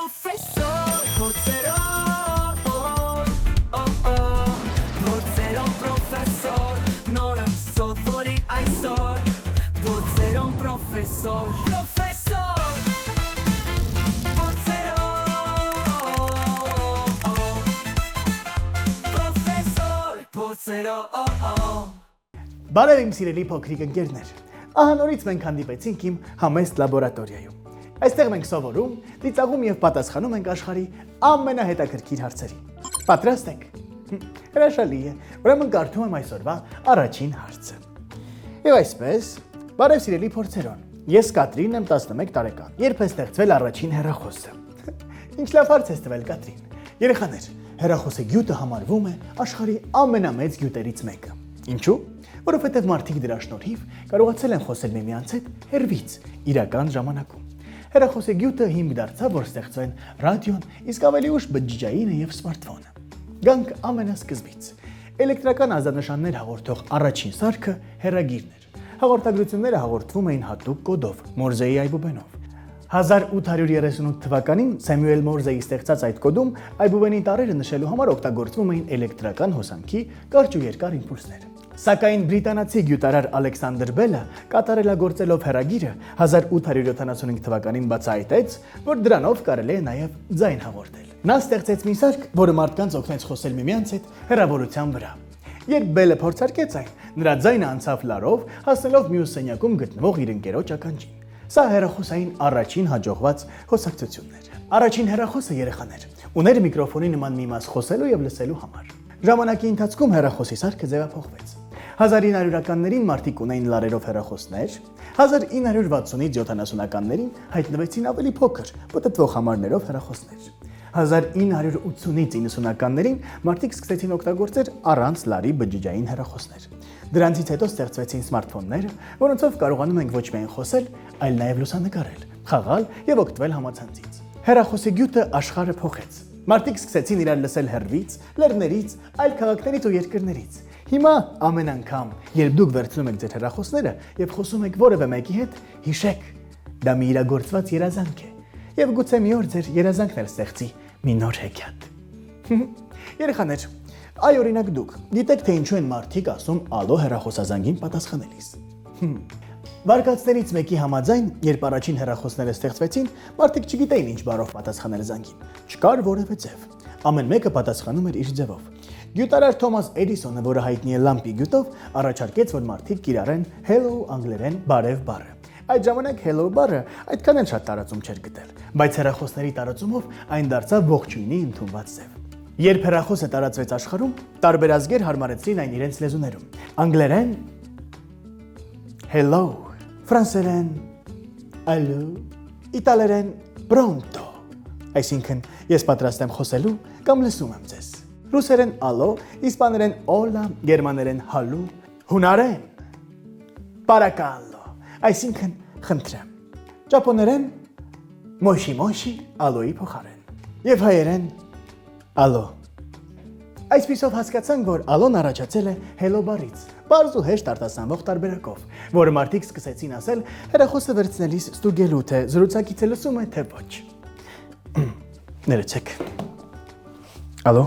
Professor, Portero, professor, Nora Sottori Aisor, Portero, professor, Բարև իմ սիրելի փոքրիկ ընկերներ, ահա նորից մենք հանդիպեցինք իմ համեստ լաբորատորիայում։ Այստեղ մենք սովորում, ծիծաղում եւ պատասխանում ենք աշխարհի ամենահետաքրքիր հարցերի։ Պատրաստ եք։ Հրաշալի է։ Ուրեմն կարդում եմ այսօրվա առաջին հարցը։ Եվ այսպես, բարև սիրելի փորձերոն, ես Կատրինն եմ 11 տարեկան։ Երբ է ստեղծվել առաջին հեռախոսը։ Ինչ լավ հարց ես տվել, Կատրին։ Երեխաներ, հեռախոսը գյուտը համարվում է աշխարհի ամենամեծ գյուտերից մեկը։ Ինչու՞։ Որովհետև մարդիկ դրա շնորհիվ կարողացել են խոսել միմյանց հետ հեռվից, իրական ժամանակում։ Հեռախոսի գյուտը հիմք դարձավ, որ ստեղծվեն ռադիոն, իսկ ավելի ուշ բջջայինը եւ սմարթֆոնը։ Գանք ամենասկզբից։ Էլեկտրական ազդանշաններ հաղորդող առաջին սարքը հեռագիրն էր։ Հաղորդագրությունները հաղորդվում էին հատուկ կոդով, Մորզեի այբուբենով։ 1838 թվականին Սեմյուել Մորզեի ստեղծած այդ կոդում այբուբենի տառերը նշելու համար օգտագործվում էին էլեկտրական հոսանքի կարճ ու երկար իմպուլսներ։ Սակայն բրիտանացի գյուտարար Ալեքսանդր Բելը կատարելագործելով հեռագիրը 1875 թվականին բացահայտեց, որ դրանով կարելի է նաև ձայն հաղորդել։ Նա ստեղծեց մի սարք, որը մարդկանց օգնեց խոսել միմյանց հետ հեռավորության վրա։ Երբ Բելը փորձարկեց այն, նրա ձայնը անցավ լարով, հասնելով մյուս սենյակում գտնվող իր ընկերոջ ականջին։ Սա հեռախոսային առաջին հաջողված խոսակցությունն էր։ Առաջին հեռախոսը, երեխաներ, ուներ միկրոֆոնի նման մի մաս խոսելու եւ լսելու համար։ Ժամանակի ընթացքում հեռախոսի սարքը ձևափոխվեց։ 1900-ականներին մարդիկ ունեին լարերով հեռախոսներ, 1960-ից 70-ականներին հայտնվեցին ավելի փոքր, պտտվող համարներով հեռախոսներ։ 1980-ից 90-ականներին մարդիկ սկսեցին օգտագործել առանց լարի բջջային հեռախոսներ։ Դրանցից հետո ստեղծվեցին սմարթֆոնները, որոնցով կարողանում ենք ոչ միայն խոսել, այլ նաև լուսանկարել, խաղալ եւ օգտվել համացանցից։ Հեռախոսի գյուտը աշխարհը փոխեց։ Մարդիկ սկսեցին իրար լսել հեռվից, լեռներից, այլ քաղաքներից ու երկրներից։ Հիմա ամեն անգամ, երբ դուք վերցնում եք ձեր հեռախոսները եւ խոսում եք որևէ մեկի հետ, հիշեք, դա մի իրագործված երազանք է։ Եվ գուցե մի օր ձեր երազանքն էլ ստեղծի մի նոր հեքիաթ։ Երեխաներ, այ օրինակ դուք գիտեք, թե ինչու են մարդիկ ասում ալո հեռախոսազանգին պատասխանելիս։ Վարկածներից մեկի համաձայն, երբ առաջին հեռախոսները ստեղծվեցին, մարդիկ չգիտեին ինչ բառով պատասխանել զանգին։ Չկար որևէ ձև։ Ամեն մեկը պատասխանում էր իր ձևով։ Գյուտարար Թոմաս Էդիսոնը, որը հայտնի է լամպի գյուտով, առաջարկեց, որ մարդիկ կիրառեն hello անգլերեն բարև բառը։ Այդ ժամանակ hello բառը այդքան էլ շատ տարածում չէր գտել, բայց հեռախոսների տարածումով այն դարձավ ողջույնի ընդունված ձև։ Երբ հեռախոսը տարածվեց աշխարհում, տարբեր ազգեր հարմարեցրին այն իրենց լեզուներում։ Անգլերեն hello, ֆրանսերեն allo, իտալերեն pronto, այսինքն ես պատրաստ եմ խոսելու կամ լսում եմ ձեզ։ Ռուսերեն ալո, իսպաներեն օլա, գերմաներեն հալու, հունարեն պարակալո, այսինքն խնդրեմ։ Ճապոներեն մոշի ալոյի փոխարեն։ Եվ հայերեն ալո։ Այսպիսով հասկացանք, որ ալոն առաջացել է hello բառից, պարզ ու հեշտ արտասանվող տարբերակով, որը մարդիկ սկսեցին ասել հեռախոսը վերցնելիս ստուգելու, թե զրուցակիցը լսում է, թե ոչ։ Ներեցեք։ Ալո։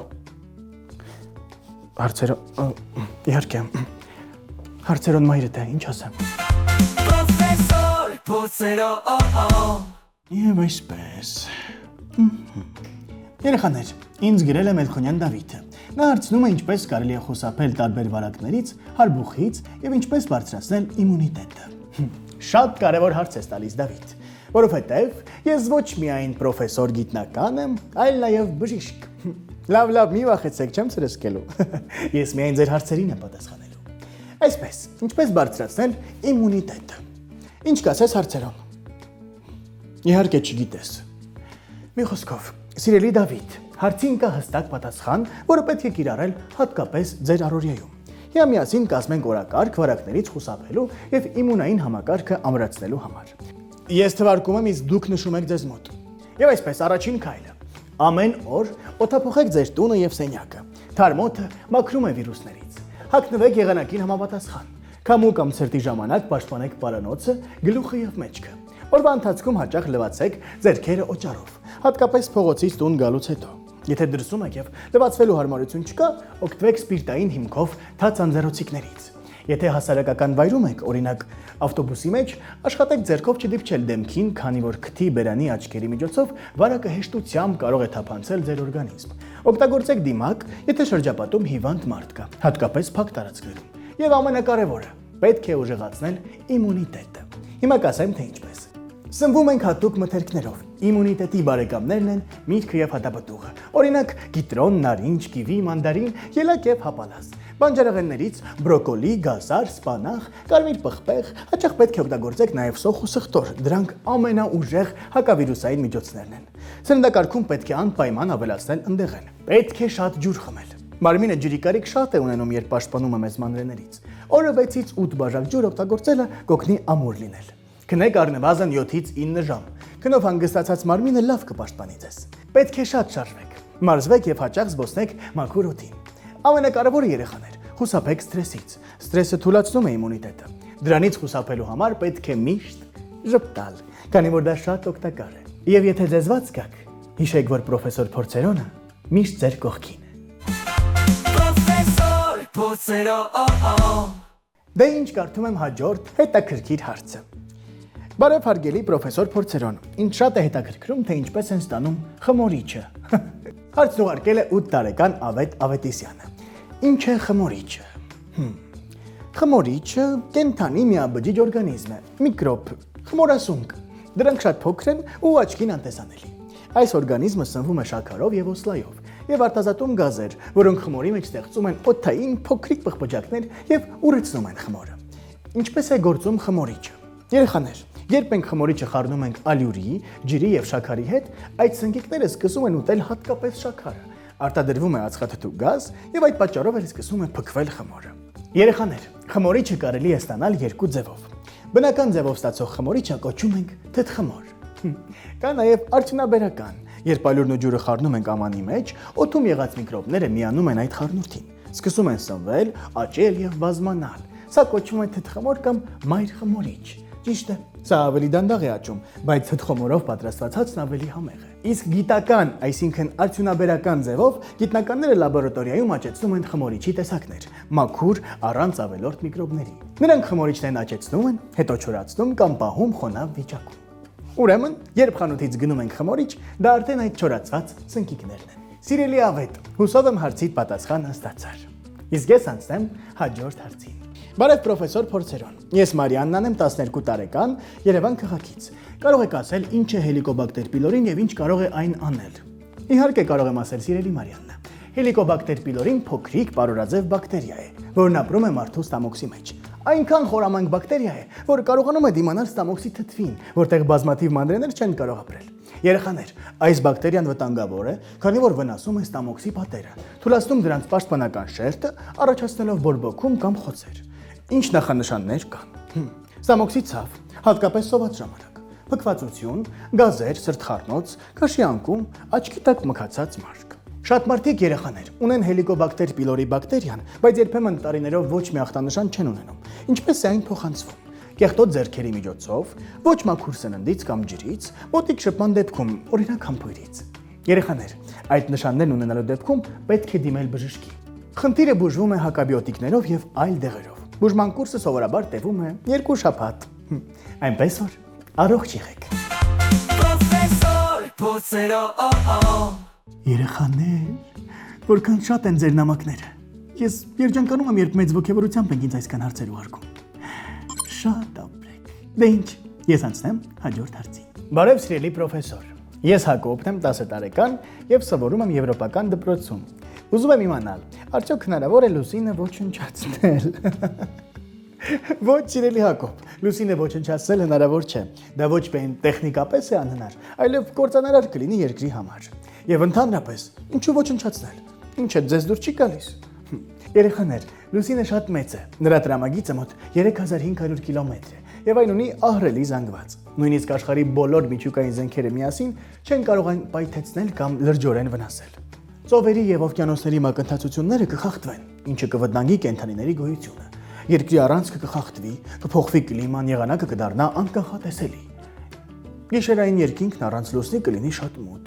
Իհարկե, հարցերոն մայրդ է, ինչ ասեմ։ Եվ այսպես։ Երեխաներ, ինձ գրել է Մելքոնյան Դավիթը։ Նա հարցնում է ինչպես կարելի է խուսափել տարբեր վարակներից, հարբուխից եւ ինչպես բարձրացնել իմունիտետը։ Շատ կարևոր հարց է տալիս Դավիթ, որովհետեւ ես ոչ միայն պրոֆեսոր գիտնական եմ, այլ նաեւ բժիշկ։ Լավ, մի վախեցեք, չեմ սրսկելու։ Ես միայն ձեր հարցերին եմ պատասխանելու։ Այսպես, ինչպես բարձրացնել իմունիտետը։ Ինչ կասես հարցերում։ Իհարկե չգիտես։ Մի խոսքով, սիրելի Դավիթ, հարցին կա հստակ պատասխան, որը պետք է կիրառել հատկապես ձեր առօրյայում։ Հիմա միասին կազմենք օրակարգ վարակներից խուսափելու եւ իմունային համակարգը ամրացնելու համար։ Ես թվարկում եմ, իսկ դուք նշում եք ձեզ մոտ։ Եվ այսպես, առաջին քայլը։ Ամեն օր օդափոխեք ձեր տունը եւ սենյակը։ Թարմոթը մաքրում է վիրուսներից։ Հագնվեք եղանակին համապատասխան։ Քամու կամ ցրտի ժամանակ պաշտպանեք պարանոցը, գլուխը եւ մեջքը։ Օրվա ընթացքում հաճախ լվացեք ձեռքերը օճառով։ հատկապես փողոցից տուն գալուց հետո։ Եթե դրսում եք եւ լվացվելու հարմարություն չկա, օգտվեք սպիրտային հիմքով թաց անձեռոցիկներից։ Եթե հասարակական վայրում եք, օրինակ ավտոբուսի մեջ, աշխատեք ձեռքով չդիպչել դեմքին, քանի որ քթի բերանի աչքերի միջոցով վարակը հեշտությամբ կարող է թափանցել ձեր օրգանիզմ։ Օգտագործեք դիմակ, եթե շրջապատում հիվանդ մարդ կա, հատկապես փակ տարածքներում։ Եվ ամենակարևորը, պետք է ուժեղացնել իմունիտետը։ Հիմա կասեմ, թե ինչպես։ Սնվում ենք հատուկ մթերքներով։ Իմունիտետի բարեկամներն են միրգը եւ հատապտուղը։ Օրինակ՝ կիտրոն, նարինջ, կիվի, մանդարին, ելակ եւ հապալազ։ Բանջարեղեններից բրոկոլի, գազար, սպանախ, կարմիր պղպեղ, հաճախ պետք է օգտագործեք նաեւ սոխ ու սխտոր։ Դրանք ամենաուժեղ հակավիրուսային միջոցներն են։ Սննդակարգում պետք է անպայման ավելացնել ընդեղեն։ Պետք է շատ ջուր խմել։ Մարմինը ջրի կարիք շատ է ունենում, երբ պաշտպանում է մեզ մանրէներից։ Օրը 6-ից 8 բաժակ ջուր օգտագործելը կօգնի ամուր լինել։ Քնեք առնվազն 7-ից 9 ժամ։ Քնով հանգստացած մարմինը լավ կպաշտպանի ձեզ։ Պետք է շատ շարժվեք։ Մարզվեք եւ հաճախ զբոսնեք մաքուր օդին։ Ամենակարևորը երեխաներ, խուսափեք սթրեսից։ Սթրեսը թուլացնում է իմունիտետը։ Դրանից խուսափելու համար պետք է միշտ ժպտալ, քանի որ դա շատ օգտակար է։ Եվ եթե ձեզված գաք, հիշեք, որ պրոֆեսոր Փորձերոնը միշտ ձեր կողքին է։ Պրոֆեսոր Փորձերոն։ Դե ինչ կարդում եմ հաջորդ հետաքրքիր հարցը։ Բարև հարգելի պրոֆեսոր Փորձերոն, ինձ շատ է հետաքրքրում, թե ինչպես են ստանում խմորիչը։ Հարցն ուղարկել է 8 տարեկան Ավետ Ավետիսյանը։ Ինչ է խմորիչը։ Խմորիչը կենդանի միաբջիջ օրգանիզմ է, միկրոբ, խմորասունկ։ Դրանք շատ փոքր են ու աչքին անտեսանելի։ Այս օրգանիզմը սնվում է շաքարով եւ օսլայով եւ արտազատում գազեր, որոնք խմորի մեջ ստեղծում են օդային փոքրիկ պղպջակներ եւ ուռեցնում են խմորը։ Ինչպես է գործում խմորիչը։ Երեխաներ, երբ մենք խմորիչը խառնում ենք ալյուրի, ջրի եւ շաքարի հետ, այդ սնկիկները սկսում են ուտել հատկապես շաքարը։ Արտադրվում է ածխաթթու գազ եւ այդ պատճառով էլ սկսում է փքվել խմորը։ Երեխաներ, խմորիչը կարելի է ստանալ երկու ձևով։ Բնական ձևով ստացող խմորիչը կոչում ենք թթխմոր։ Կա նաեւ արդյունաբերական, երբ ալյուրն ու ջուրը խառնում ենք ամանի մեջ, օդում եղած միկրոբները միանում են այդ խառնուրդին, սկսում են սնվել, աճել եւ բազմանալ։ Սա կոչվում է թթխմոր կամ մայր խմորիչ։ Ճիշտ է, սա ավելի դանդաղ է աճում, բայց թթխմորով պատրաստված հացն ավելի համեղ է։ Իսկ գիտական, այսինքն արդյունաբերական ձևով գիտնականները լաբորատորիայում աճեցնում են խմորիչի տեսակներ, մաքուր, առանց ավելորդ միկրոբների։ Նրանք խմորիչներն աճեցնում են, հետո չորացնում կամ պահում խոնավ վիճակում։ Ուրեմն, երբ խանութից գնում ենք խմորիչ, դա արդեն այդ չորացված սնկիկներն են։ Սիրելի Ավետ, հուսով եմ հարցիդ պատասխանը ստացար։ Իսկ ես անցնեմ հաջորդ հարցին։ Բարև պրոֆեսոր Փորձերոն։ Ես Մարիաննան եմ, 12 տարեկան, Երևան քաղաքից։ Կարող եք ասել, ինչ է Helicobacter pylori-ն եւ ինչ կարող է այն անել։ Իհարկե կարող եմ ասել, սիրելի Մարիաննա։ Helicobacter pylori-ն փոքրիկ պարորաձև բակտերիա է, որն ապրում է մարդու ստամոքսի մեջ։ Այնքան խորամանկ բակտերիա է, որ կարողանում է դիմանալ ստամոքսի թթվին, որտեղ բազմաթիվ մանրէներ չեն կարող ապրել։ Երեխաներ, այս բակտերիան վտանգավոր է, քանի որ վնասում է ստամոքսի պատերը, թուլացնում դրանց պաշտպանական շերտը, առաջացնելով բորբոքում կամ խոցեր։ Ինչ նախանշաններ կան։ Ստամոքսի ցավ, հատկապես սոված ժամանակ, փքվածություն, գազեր, սրտխառնոց, քաշի անկում, աչքի տակ մքացած մարկ։ Շատ մարդիկ երեխաներ ունեն Helicobacter pylori բակտերիան, բայց երբեմն տարիներով ոչ մի ախտանշան չեն ունենում։ Ինչպես է այն փոխանցվում։ Կեղտոտ ձեռքերի միջոցով, ոչ մաքուր սննդից կամ ջրից, մոտիկ շփման դեպքում, օրինակ համբույրից։ Երեխաներ, այդ նշաններն ունենալու դեպքում պետք է դիմել բժշկի։ Խնդիրը բուժվում է հակաբիոտիկներով եւ այլ դեղերով։ Բուժման կուրսը սովորաբար տևում է 2 շաբաթ։ Այնպես որ առողջ եղեք։ Պրոֆեսոր Փորձերոն։ Երեխաներ, որքան շատ են ձեր նամակները։ Ես երջանկանում եմ, երբ մեծ ողջավորությամբ եք ինձ այսքան հարցեր ուղարկում։ Շատ ապրեք։ Դե ինչ, ես անցնեմ հաջորդ հարցին։ Բարև սիրելի պրոֆեսոր։ Ես Հակոբն եմ, 10 տարեկան եւ սովորում եմ Եվրոպական դպրոցում։ Ուզում եմ իմանալ, արդյոք հնարավոր է լուսինը ոչնչացնել։ Ոչ, սիրելի Հակոբ, լուսինը ոչնչացնել հնարավոր չէ։ Դա ոչ միայն տեխնիկապես է անհնար, այլև կործանարար կլինի երկրի համար։ Եվ ընդհանրապես, ինչու ոչնչացնել։ Ինչը ձեզ դուր չի գալիս։ Երեխաներ, լուսինը շատ մեծ է։ Նրա տրամագիծը մոտ 3500 կիլոմետր է եւ այն ունի ահռելի զանգված։ Նույնիսկ աշխարհի բոլոր միջուկային զենքերը միասին չեն կարող այն պայթեցնել կամ լրջորեն վնասել։ Ծովերի եւ օվկիանոսների մակընթացությունները կխախտվեն, ինչը կվտանգի կենդանիների գոյությունը։ Երկրի առանցքը կխախտվի, կփոխվի կլիման, եղանակը կդառնա անկանխատեսելի։ Գիշերային երկինքն առանց լուսնի կլինի շատ մութ։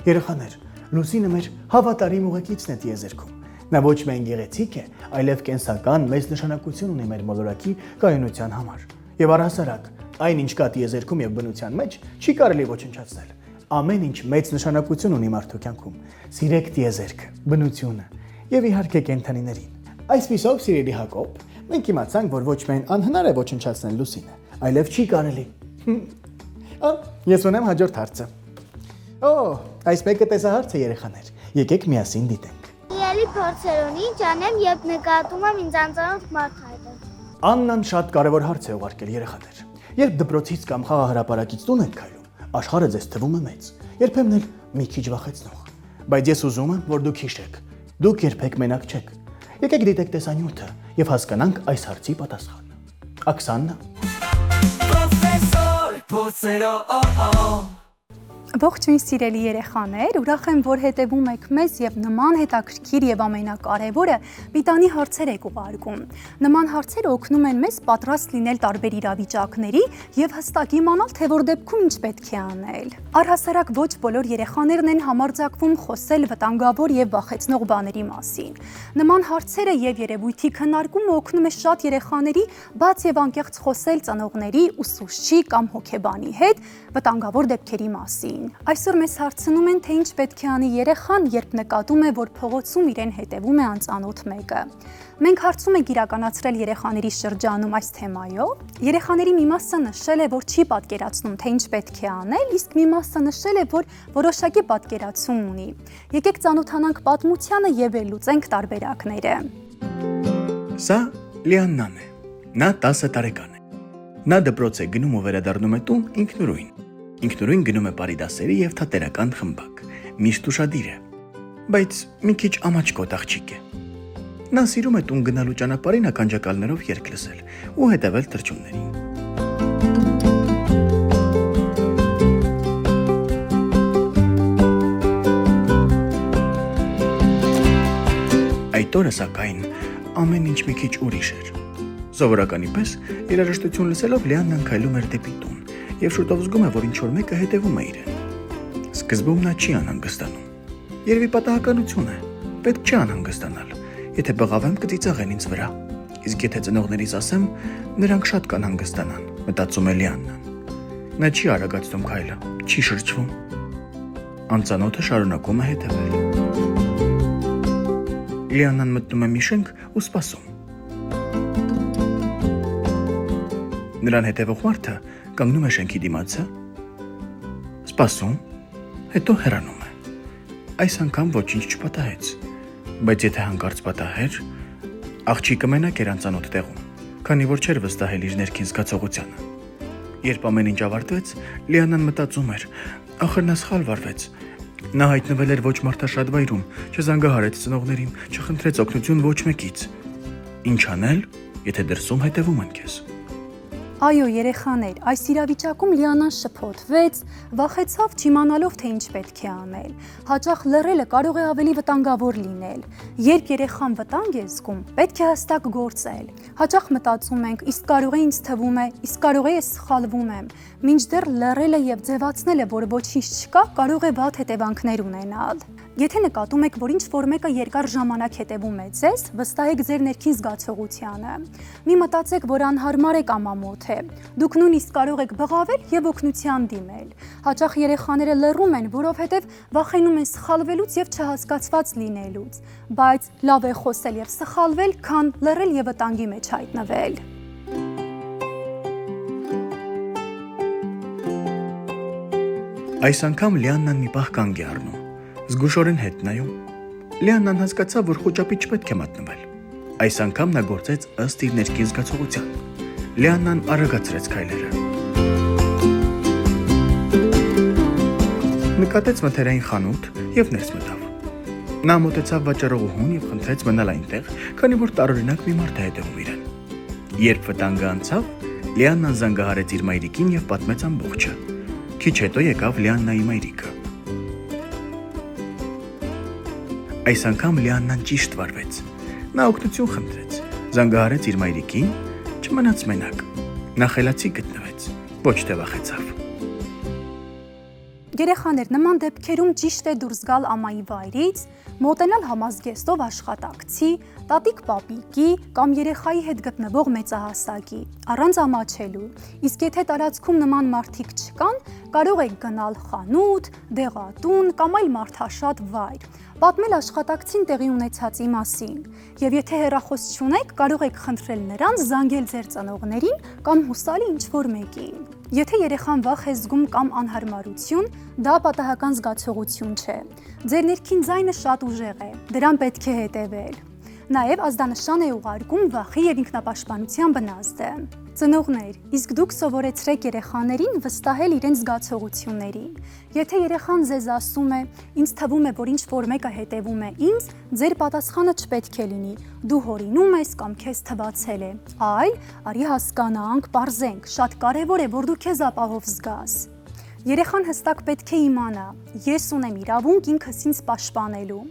Երեխաներ, լուսինը մեր հավատարիմ ուղեկիցն է տիեզերքում։ Նա ոչ միայն գեղեցիկ է, այլև կենսական մեծ նշանակություն ունի մեր մոլորակի կայունության համար։ Եվ առհասարակ, այն ինչ կա տիեզերքում եւ բնության մեջ, չի կարելի ոչնչացնել։ Ամեն ինչ մեծ նշանակություն ունի մարդու կյանքում։ Սիրեք տիեզերքը, բնությունը եւ իհարկե կենդանիներին։ Այսպիսով, սիրելի Հակոբ, մենք իմացանք, որ ոչ միայն անհնար է ոչնչացնել լուսինը, այլև չի կարելի։ Ես ունեմ հաջորդ հարցը։ Այս մեկը տեսահարց է, երեխաներ։ Եկեք միասին դիտենք։ Ելի փորձեր ունի, ինչ անեմ, երբ նկատում եմ ինձ անծանոթ մարդ հայտնի։ Աննան շատ կարևոր հարց է ուղարկել, երեխաներ։ Երբ դպրոցից կամ խաղահրապարակից տուն եք քայլում, աշխարհը ձեզ թվում է մեծ, երբեմն էլ մի քիչ վախեցնող։ Բայց ես ուզում եմ, որ դուք հիշեք, դուք երբեք մենակ չեք։ Եկեք դիտեք տեսանյութը եւ հասկանանք այս հարցի պատասխանը։ Աքսաննա։ Պրոֆեսոր Փոսերո Ողջույն սիրելի երեխաներ, ուրախ եմ, որ հետևում եք մեզ եւ նման հետաքրքիր եւ ամենակարևորը պիտանի հարցեր եք ուղարկում։ Նման հարցերը օգնում են մեզ պատրաստ լինել տարբեր իրավիճակների եւ հստակ իմանալ, թե որ դեպքում ինչ պետք է անել։ Առհասարակ ոչ բոլոր երեխաներն են համարձակվում խոսել վտանգավոր եւ վախեցնող բաների մասին։ Նման հարցերը եւ երևույթի քննարկումը օգնում է շատ երեխաների բաց եւ անկեղծ խոսել ծնողների, ուսուցչի կամ հոգեբանի հետ վտանգավոր դեպքերի մասին։ Այսօր մեզ հարցնում են, թե ինչ պետք է անի երեխան, երբ նկատում է, որ փողոցում իրեն հետևում է անծանոթ մեկը։ Մենք հարցում ենք իրականացրել երեխաների շրջանում այս թեմայով։ Երեխաների մի մասը նշել է, որ չի պատկերացնում, թե ինչ պետք է անել, իսկ մի մասը նշել է, որ որոշակի պատկերացում ունի։ Եկեք ծանոթանանք պատմությանը եւ լուծենք տարբերակները։ Սա Լիաննան է։ Նա 10 տարեկան է։ Նա դպրոց է գնում ու վերադառնում է տուն ինքնուրույն։ Ինքնուրույն գնում է բարի դասերի եւ թատերական խմբակ, միշտ ուշադիր է, բայց մի քիչ ամաչկոտ աղջիկ է։ Նա սիրում է տուն գնալու ճանապարհին ականջակալներով երգ լսել ու հետևել թռչուններին։ Այդ օրը սակայն ամեն ինչ մի քիչ ուրիշ էր։ Սովորականի պես երաժշտություն լսելով Լիաննան քայլում էր դեպի տուն եւ շուտով զգում է, որ ինչ-որ մեկը հետևում է իրեն։ Սկզբում նա չի անհանգստանում։ Երևի պատահականություն է, պետք չի անհանգստանալ։ Եթե բղավեմ կծիծաղեն ինձ վրա, իսկ եթե ծնողներիս ասեմ, նրանք շատ կանհանգստանան, մտածում է Լիաննան։ Նա չի արագացնում քայլը, չի շրջվում։ Անծանոթը շարունակում է հետևել։ Լիաննան մտնում է մի շենք ու սպասում։ Նրան հետևող մարդը կանգնում է շենքի դիմացը, սպասում, հետո հեռանում է։ Այս անգամ ոչինչ չպատահեց, բայց եթե հանկարծ պատահեր, աղջիկը մենակ էր անծանոթ տեղում, քանի որ չէր վստահել իր ներքին զգացողությանը։ Երբ ամեն ինչ ավարտվեց, Լիաննան մտածում էր, ախր նա սխալ վարվեց։ Նա հայտնվել էր ոչ մարդաշատ վայրում, չզանգահարեց ծնողներին, չխնդրեց օգնություն ոչ մեկից։ Ինչ անել, եթե դրսում հետևում են քեզ։ Այո, երեխաներ, այս իրավիճակում Լիանան շփոթվեց, վախեցավ չիմանալով, թե ինչ պետք է անել։ Հաճախ լռելը կարող է ավելի վտանգավոր լինել։ Երբ երեխան վտանգ է զգում, պետք է հստակ գործել։ Հաճախ մտածում ենք, իսկ կարող է ինձ թվում է, իսկ կարող է ես սխալվում եմ։ Մինչդեռ լռելը եւ ձևացնելը, որ ոչինչ չկա, կարող է վատ հետևանքներ ունենալ։ Եթե նկատում եք, որ ինչ-որ մեկը երկար ժամանակ հետևում է ձեզ, վստահեք ձեր ներքին զգացողությանը։ Մի մտածեք, որ անհարմար է կամ ամոթ է։ Դուք նույնիսկ կարող եք բղավել եւ օգնության դիմել։ Հաճախ երեխաները լռում են, որովհետեւ վախենում են սխալվելուց եւ չհասկացված լինելուց, բայց լավ է խոսել եւ սխալվել, քան լռել եւ վտանգի մեջ հայտնվել։ Այս անգամ Լիաննան մի պահ կանգ է առնում, զգուշորեն հետ նայում։ Լիաննան հասկացավ, որ խոճապի չպետք է մատնվել։ Այս անգամ նա գործեց ըստ իր ներքին զգացողության։ Լիաննան արագացրեց քայլերը։ Նկատեց մթերային խանութ եւ ներս մտավ։ Նա մոտեցավ վաճառողուհուն եւ խնդրեց մնալ այնտեղ, քանի որ տարօրինակ մի մարդ է հետևում իրեն։ Երբ վտանգը անցավ, Լիաննան զանգահարեց իր մայրիկին եւ պատմեց ամբողջը։ Քիչ հետո եկավ Լիաննայի մայրիկը։ Այս անգամ Լիաննան ճիշտ վարվեց։ Նա օգնություն խնդրեց, զանգահարեց իր մայրիկին, չմնաց մենակ։ Նա խելացի գտնվեց, ոչ թե վախեցավ։ Երեխաներ, նման դեպքերում ճիշտ է դուրս գալ ամայի վայրից, մոտենալ համազգեստով աշխատակցի, տատիկ-պապիկի կամ երեխայի հետ գտնվող մեծահասակի, առանց ամաչելու։ Իսկ եթե տարածքում նման մարդիկ չկան, կարող եք գնալ խանութ, դեղատուն կամ այլ մարդաշատ վայր, պատմել աշխատակցին տեղի ունեցածի մասին։ Եվ եթե հեռախոս չունեք, կարող եք խնդրել նրանց զանգել ձեր ծնողներին կամ հուսալի ինչ-որ մեկին։ Եթե երեխան վախ է զգում կամ անհարմարություն, դա պատահական զգացողություն չէ։ Ձեր ներքին ձայնը շատ ուժեղ է, դրան պետք է հետևել։ Նաև ազդանշան է ուղարկում վախի եւ ինքնապաշտպանության բնազդը։ Ծնողներ, իսկ դուք սովորեցրեք երեխաներին վստահել իրենց զգացողություններին։ Եթե երեխան ձեզ ասում է, ինձ թվում է, որ ինչ-որ մեկը հետևում է ինձ, ձեր պատասխանը չպետք է լինի, դու հորինում ես կամ քեզ թվացել է, այլ արի հասկանանք, պարզենք, շատ կարևոր է, որ դու քեզ ապահով զգաս։ Երեխան հստակ պետք է իմանա, ես ունեմ իրավունք ինքս ինձ պաշտպանելու։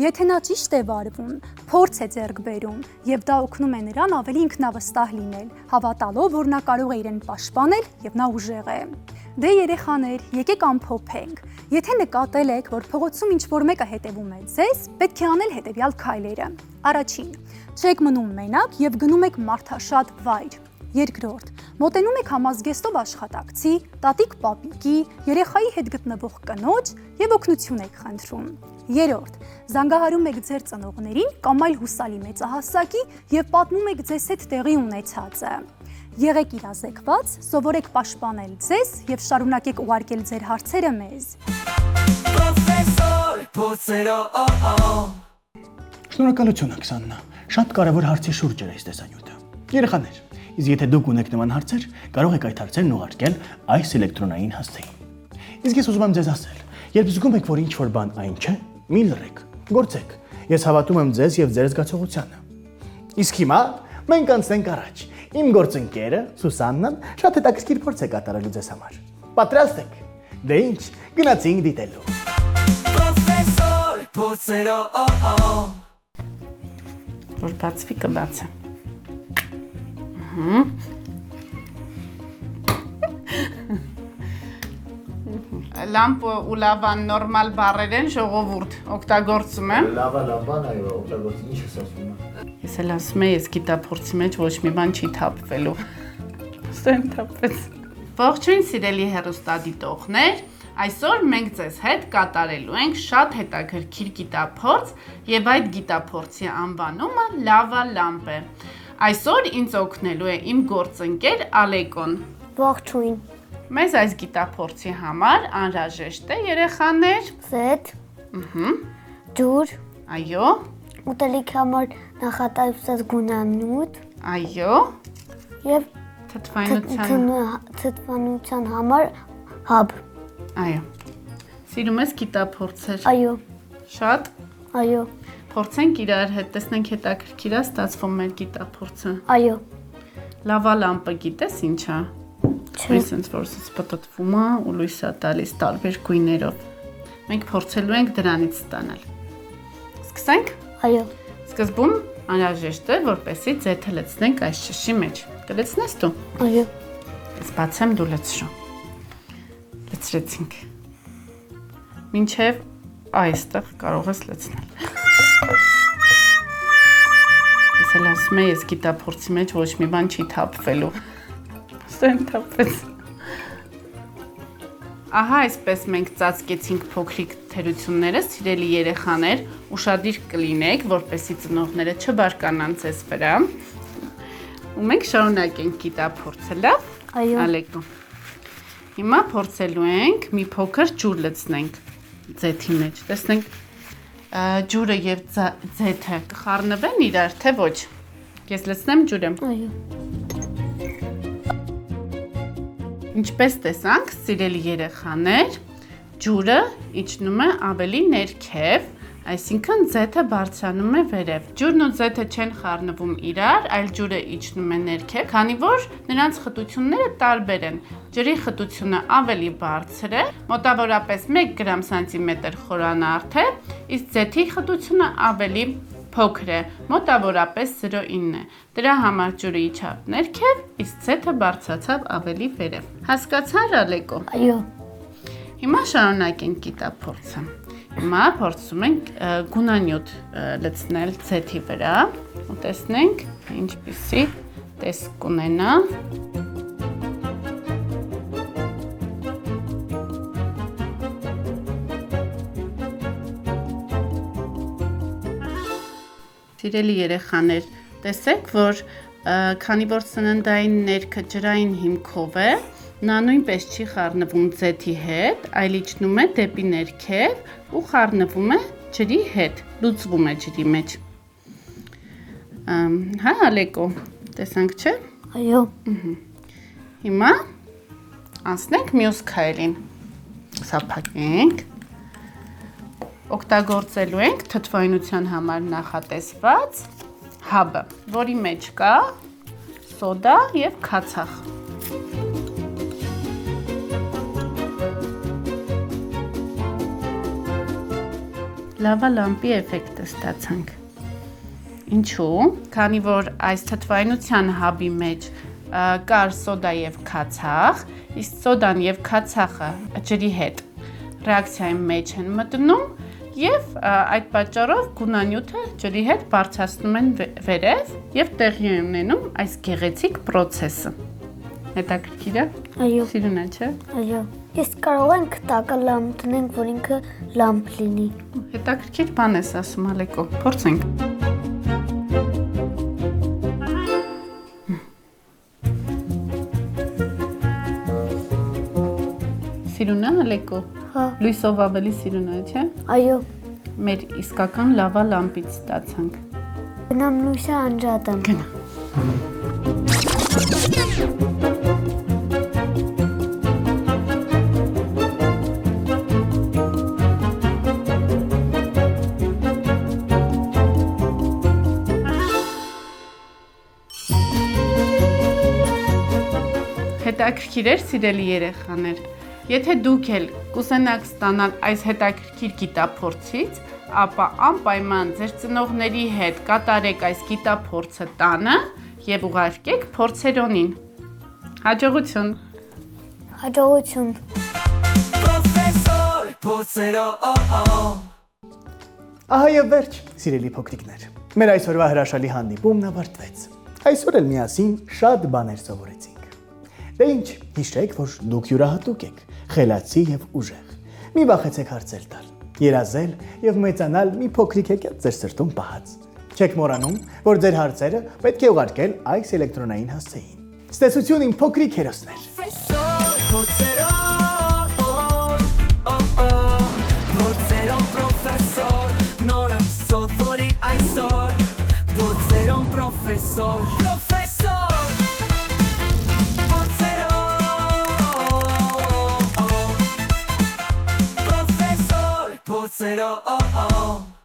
Եթե նա ճիշտ է վարվում, փորձ է ձեռք բերում եւ դա օգնում է նրան ավելի ինքնավստահ լինել, հավատալով, որ նա կարող է իրեն պաշտպանել եւ նա ուժեղ է։ Դե երեխաներ, եկեք ամփոփենք։ Եթե նկատել եք, որ փողոցում ինչ-որ մեկը հետևում է ձեզ, պետք է անել հետևյալ քայլերը։ Առաջին, չեք մնում մենակ եւ գնում եք մարդաշատ վայր։ Երկրորդ, մոտենում եք համազգեստով աշխատակցի, տատիկ-պապիկի, երեխայի հետ գտնվող կնոջ եւ օգնություն եք խնդրում։ Երրորդ, զանգահարում եք ձեր ծնողներին կամ այլ հուսալի մեծահասակի եւ պատմում եք ձեզ հետ տեղի ունեցածը։ Եղեք իրազեկված, սովորեք պաշտպանել ձեզ եւ շարունակեք ուղարկել ձեր հարցերը մեզ։ Professor Potsero Շնորհակալություն Աքսաննա։ Շատ կարևոր հարցի շուրջ էր այս տեսանյութը։ Երեխաներ, իսկ եթե դուք ունեք նման հարցեր, կարող եք այդ հարցերն ուղարկել այս էլեկտրոնային հասցեին։ Իսկ ես ուզում եմ ձեզ ասել, երբ զգում եք, որ ինչ-որ բան այն չէ, մի լռեք, գործեք։ Ես հավատում եմ ձեզ եւ ձեր զգացողությանը։ Իսկ հիմա մենք անցնենք առաջ։ Իմ գործընկերը Սուսաննան շատ հետաքրքիր փորձ է կատարելու ձեզ համար։ Պատրաստ եք։ Դե ինչ, գնացինք դիտելու։ Professor Potsero Որ բացվի կբացեմ։ Լամպը ու լավան նորմալ բառեր են, ժողովուրդ, օգտագործում եմ։ Լավան այո, օգտագործում ինչ ես ասում։ Ես էլ ասում եմ, ես գիտափորձի մեջ ոչ մի բան չի թափվելու։ Ստեն թափվեց։ Ողջույն սիրելի հեռուստադիտողներ, այսօր մենք ձեզ հետ կատարելու ենք շատ հետաքրքիր գիտափորձ եւ այդ գիտափորձի անվանումը լավա լամպ է։ Այսօր ինձ օգնելու է իմ գործընկեր Ալեկոն։ Ողջույն։ Մեզ այս գիտափորձի համար անհրաժեշտ է երեխաներ, Զետ։ Ջուր։ այո, Ուտելիքի համար նախատեսված գունանյութ այո, եւ թթվայնության, համար հաբ։ այո։ Սիրում ես գիտափորձեր։ Այո, Շատ։ այո, Փորձենք իրար հետ, տեսնենք հետաքրքիր է ստացվում մեր գիտափորձը։ այո։ Լավա լամպը գիտես ինչ է։ Այսինքն որ սպտտվում է ու լույս է տալիս տարբեր գույներով։ Մենք փորձելու ենք դրանից ստանալ։ Սկսենք։ Այո, Սկզբում անհրաժեշտ է, որպեսզի ձեթը լցնենք այս շշի մեջ։ Կլցնես դու։ այո, Ես բացեմ դու լցրու։ Լցրեցինք։ Մինչև այստեղ կարող ես լցնել։ Ես էլ ասում եմ, ես գիտափորձի մեջ ոչ մի բան չի թափվելու։ Ստեն թափվեց։ Ահա այսպես մենք ծածկեցինք փոքրիկ թերությունները, սիրելի երեխաներ, ուշադիր կլինեք, որպեսզի ծնողները չբարկանան ձեզ վրա։ Ու մենք շարունակենք գիտափորձը, լավ։ այո, Ալեկո։ Հիմա փորձելու ենք մի փոքր ջուր լցնենք ձեթի մեջ։ Տեսնենք ջուրը եւ ձեթը կխառնվեն իրար, թե ոչ։ Ես լցնեմ ջուրը։ այո, Ինչպես տեսանք, սիրելի երեխաներ, ջուրը իջնում է ավելի ներքև, այսինքն ձեթը բարձրանում է վերև։ Ջուրն ու ձեթը չեն խառնվում իրար, այլ ջուրը իջնում է ներքև, քանի որ նրանց խտությունները տարբեր են։ Ջրի խտությունը ավելի բարձր է, մոտավորապես 1 գրամ սանտիմետր խորանարդ է, իսկ ձեթի խտությունը ավելի փոքր է, մոտավորապես 0.9 է։ Դրա համար ջուրը իջավ ներքև, իսկ ձեթը բարձրացավ ավելի վերև։ Հասկացա՞ր, Ալեկո։ այո, Հիմա շարունակենք գիտափորձը։ Հիմա փորձում ենք գունանյութ լցնել ձեթի վրա ու տեսնենք ինչպիսի տեսք կունենա։ Սիրելի երեխաներ, տեսեք, որ քանի որ սննդային ներքը ջրային հիմքով է, նա նույնպես չի խառնվում ձեթի հետ, այլ իջնում է դեպի ներքև ու խառնվում է ջրի հետ, լուծվում է ջրի մեջ։ Հա, Ալեկո, տեսանք, չէ՞։ Այո։ Հիմա անցնենք մյուս քայլին։ Սափակենք։ Օգտագործելու ենք թթվայնության համար նախատեսված հաբը, որի մեջ կա սոդա և քացախ։ Լավա լամպի էֆեկտը ստացանք։ Ինչու՞, քանի որ այս թթվայնության հաբի մեջ կար սոդա և քացախ, իսկ սոդան և քացախը ջրի հետ ռեակցիայի մեջ են մտնում և այդ պատճառով գունանյութը ջրի հետ բարձրացնում են վերև և տեղի է ունենում այս գեղեցիկ պրոցեսը։ Հետաքրքիր է։ Այո։ Սիրուն է, չէ։ Այո։ Իսկ կարող ենք տակը լամպ տնենք, որ ինքը լամպ լինի։ Հետաքրքիր բան ես ասում, Ալեկո, փորձենք։ Սիրուն է, Ալեկո։ Հա։ Լույսով ավելի սիրուն է, չէ։ Այո։ Մեր իսկական լավա լամպից ստացանք։ Գնամ լույսը անջատեմ։ Գնա։ Հետաքրքիր էր, սիրելի երեխաներ։ Եթե դուք էլ կուզենաք ստանալ այս հետաքրքիր գիտափորձից, ապա անպայման ձեր ծնողների հետ կատարեք այս գիտափորձը տանը և ուղարկեք փորձերոնին։ Հաջողություն։ Հաջողություն։ Պրոֆեսոր Փորձերով։ Ահա եւ վերջ, սիրելի փոքրիկներ։ Մեր այսօրվա հրաշալի հանդիպումն ավարտվեց։ Այսօր էլ միասին շատ բաներ սովորեցինք։ Դե ինչ, հիշեք, որ դուք յուրահատուկ եք, խելացի եւ ուժեղ։ Մի վախեցեք հարցեր տալ, երազել եւ մեծանալ մի փոքրիկ եկած ձեր սրտում պահած։ Չեք մոռանում, որ ձեր հարցերը պետք է ուղարկել այս էլեկտրոնային հասցեին։ Ցտեսություն իմ փոքրիկ հերոսներ։ Professor Pozzero, oh oh.